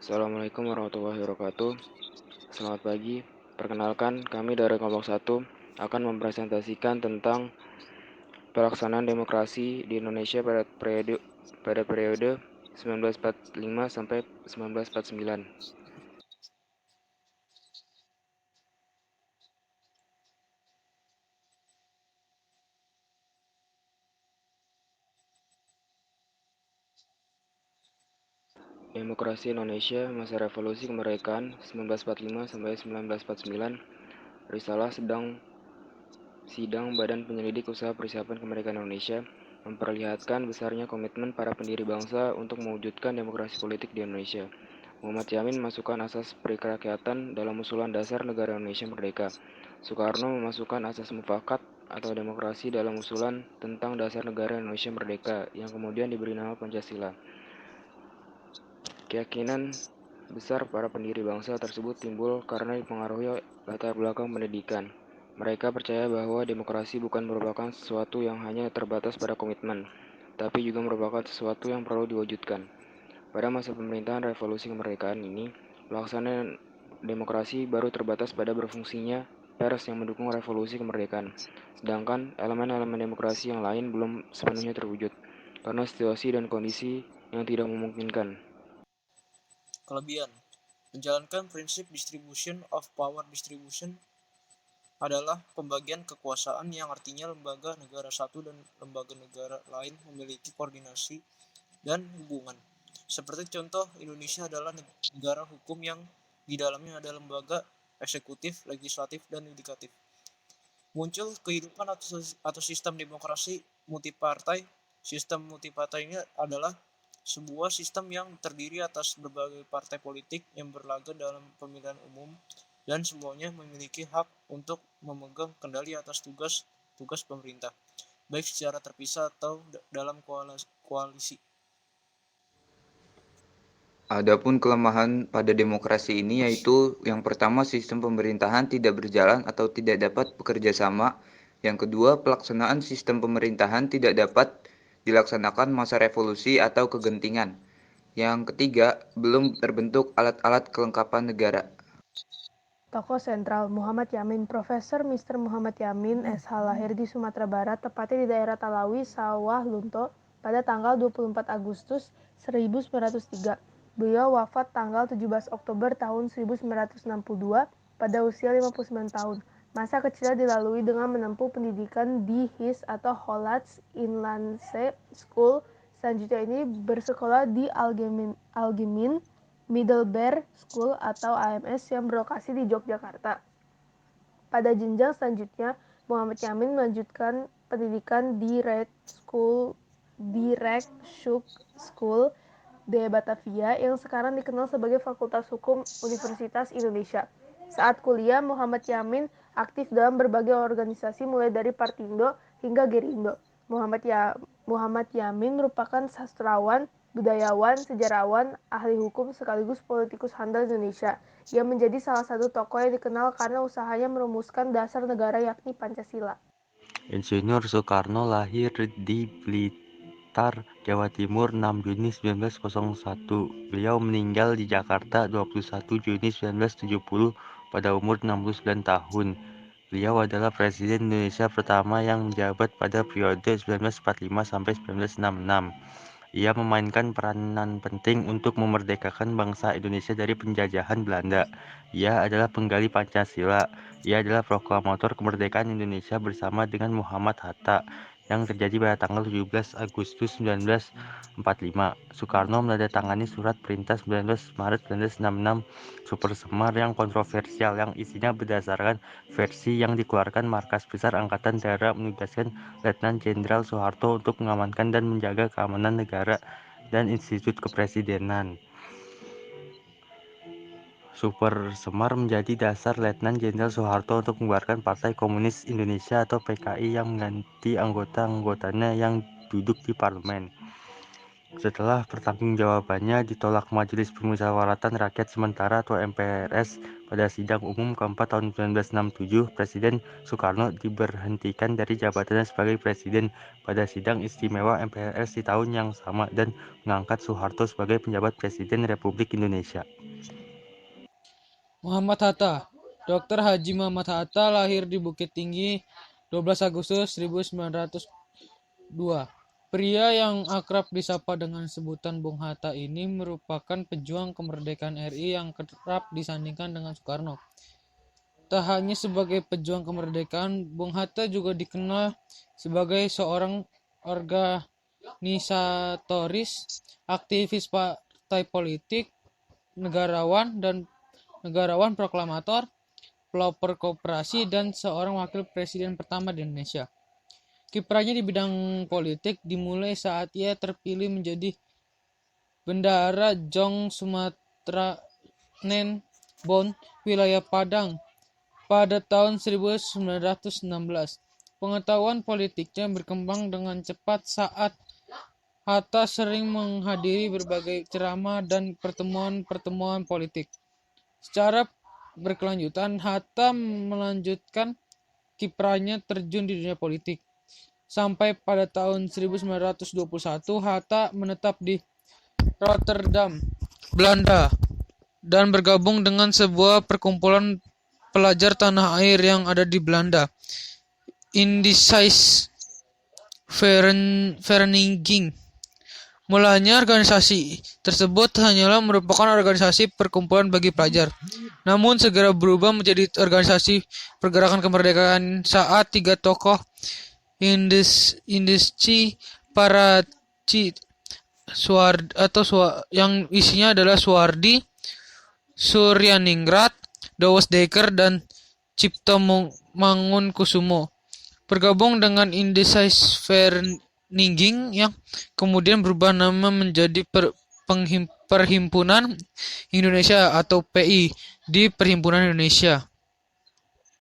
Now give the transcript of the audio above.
Assalamualaikum warahmatullahi wabarakatuh. Selamat pagi. Perkenalkan, kami dari kelompok 1 akan mempresentasikan tentang pelaksanaan demokrasi di Indonesia pada periode 1945 sampai 1949. Demokrasi Indonesia masa revolusi kemerdekaan 1945 sampai 1949. Risalah Sidang Badan Penyelidik Usaha Persiapan Kemerdekaan Indonesia memperlihatkan besarnya komitmen para pendiri bangsa untuk mewujudkan demokrasi politik di Indonesia. Muhammad Yamin memasukkan asas perikerakyatan dalam usulan dasar negara Indonesia merdeka. Soekarno memasukkan asas mufakat atau demokrasi dalam usulan tentang dasar negara Indonesia merdeka yang kemudian diberi nama Pancasila. Keyakinan besar para pendiri bangsa tersebut timbul karena dipengaruhi latar belakang pendidikan. Mereka percaya bahwa demokrasi bukan merupakan sesuatu yang hanya terbatas pada komitmen, tapi juga merupakan sesuatu yang perlu diwujudkan. Pada masa pemerintahan revolusi kemerdekaan ini, pelaksanaan demokrasi baru terbatas pada berfungsinya pers yang mendukung revolusi kemerdekaan, sedangkan elemen-elemen demokrasi yang lain belum sepenuhnya terwujud, karena situasi dan kondisi yang tidak memungkinkan. Kelebihan: menjalankan prinsip distribution of power. Distribution adalah pembagian kekuasaan yang artinya lembaga negara satu dan lembaga negara lain memiliki koordinasi dan hubungan. Seperti contoh, Indonesia adalah negara hukum yang di dalamnya ada lembaga eksekutif, legislatif, dan yudikatif. Muncul kehidupan atau sistem demokrasi multipartai. Sistem multipartai ini adalah sebuah sistem yang terdiri atas berbagai partai politik yang berlaga dalam pemilihan umum dan semuanya memiliki hak untuk memegang kendali atas tugas pemerintah, baik secara terpisah atau dalam koalisi. Adapun kelemahan pada demokrasi ini yaitu yang pertama sistem pemerintahan tidak berjalan atau tidak dapat bekerja sama. Yang kedua, pelaksanaan sistem pemerintahan tidak dapat dilaksanakan masa revolusi atau kegentingan. Yang ketiga, belum terbentuk alat-alat kelengkapan negara. Tokoh sentral Muhammad Yamin. Profesor Mr. Muhammad Yamin SH lahir di Sumatera Barat, tepatnya di daerah Talawi, Sawah Lunto, pada tanggal 24 Agustus 1903. Beliau wafat tanggal 17 Oktober tahun 1962 pada usia 59 tahun. Masa kecilnya dilalui dengan menempuh pendidikan di HIS atau Hollatz Inlandse School. Selanjutnya ini bersekolah di Algemin Middelburg School atau AMS yang berlokasi di Yogyakarta. Pada jenjang selanjutnya, Muhammad Yamin melanjutkan pendidikan di Rijkshoek School de Batavia yang sekarang dikenal sebagai Fakultas Hukum Universitas Indonesia. Saat kuliah, Muhammad Yamin aktif dalam berbagai organisasi mulai dari Partindo hingga Gerindo. Muhammad Yamin merupakan sastrawan, budayawan, sejarawan, ahli hukum sekaligus politikus handal Indonesia. Ia menjadi salah satu tokoh yang dikenal karena usahanya merumuskan dasar negara yakni Pancasila. Insinyur Soekarno lahir di Blitar, Jawa Timur 6 Juni 1901. Beliau meninggal di Jakarta 21 Juni 1970 pada umur 69 tahun. Beliau adalah Presiden Indonesia pertama yang menjabat pada periode 1945 sampai 1966. Ia memainkan peranan penting untuk memerdekakan bangsa Indonesia dari penjajahan Belanda. Ia adalah penggali Pancasila. Ia adalah proklamator kemerdekaan Indonesia bersama dengan Muhammad Hatta yang terjadi pada tanggal 17 Agustus 1945. Soekarno menandatangani surat perintah 19 Maret 1966 Super Semar yang kontroversial yang isinya berdasarkan versi yang dikeluarkan Markas Besar Angkatan Darat menugaskan Letnan Jenderal Soeharto untuk mengamankan dan menjaga keamanan negara dan institut kepresidenan. Super Semar menjadi dasar Letnan Jenderal Soeharto untuk membubarkan Partai Komunis Indonesia atau PKI yang mengganti anggota-anggotanya yang duduk di parlemen. Setelah pertanggungjawabannya ditolak Majelis Permusyawaratan Rakyat Sementara atau MPRS pada sidang umum keempat tahun 1967, Presiden Soekarno diberhentikan dari jabatannya sebagai Presiden pada sidang istimewa MPRS di tahun yang sama dan mengangkat Soeharto sebagai penjabat Presiden Republik Indonesia. Muhammad Hatta. Dr. Haji Muhammad Hatta lahir di Bukit Tinggi 12 Agustus 1902. Pria yang akrab disapa dengan sebutan Bung Hatta ini merupakan pejuang kemerdekaan RI yang kerap disandingkan dengan Soekarno. Tak hanya sebagai pejuang kemerdekaan, Bung Hatta juga dikenal sebagai seorang organisatoris, aktivis partai politik, negarawan proklamator, pelopor koperasi, dan seorang wakil presiden pertama di Indonesia. Kiprahnya di bidang politik dimulai saat ia terpilih menjadi Bendahara Jong Sumatera Nen Bon, wilayah Padang, pada tahun 1916. Pengetahuan politiknya berkembang dengan cepat saat Hatta sering menghadiri berbagai ceramah dan pertemuan-pertemuan politik. Secara berkelanjutan, Hatta melanjutkan kiprahnya terjun di dunia politik. Sampai pada tahun 1921, Hatta menetap di Rotterdam, Belanda, dan bergabung dengan sebuah perkumpulan pelajar tanah air yang ada di Belanda, Indische Vereniging. Mulanya organisasi tersebut hanyalah merupakan organisasi perkumpulan bagi pelajar, namun segera berubah menjadi organisasi pergerakan kemerdekaan saat tiga tokoh Indische Parachi yang isinya adalah Suwardi, Suryaningrat, Dawes Dekker, dan Cipto Mangunkusumo bergabung dengan Indische Vereniging yang kemudian berubah nama menjadi Perhimpunan Indonesia atau PI di Perhimpunan Indonesia.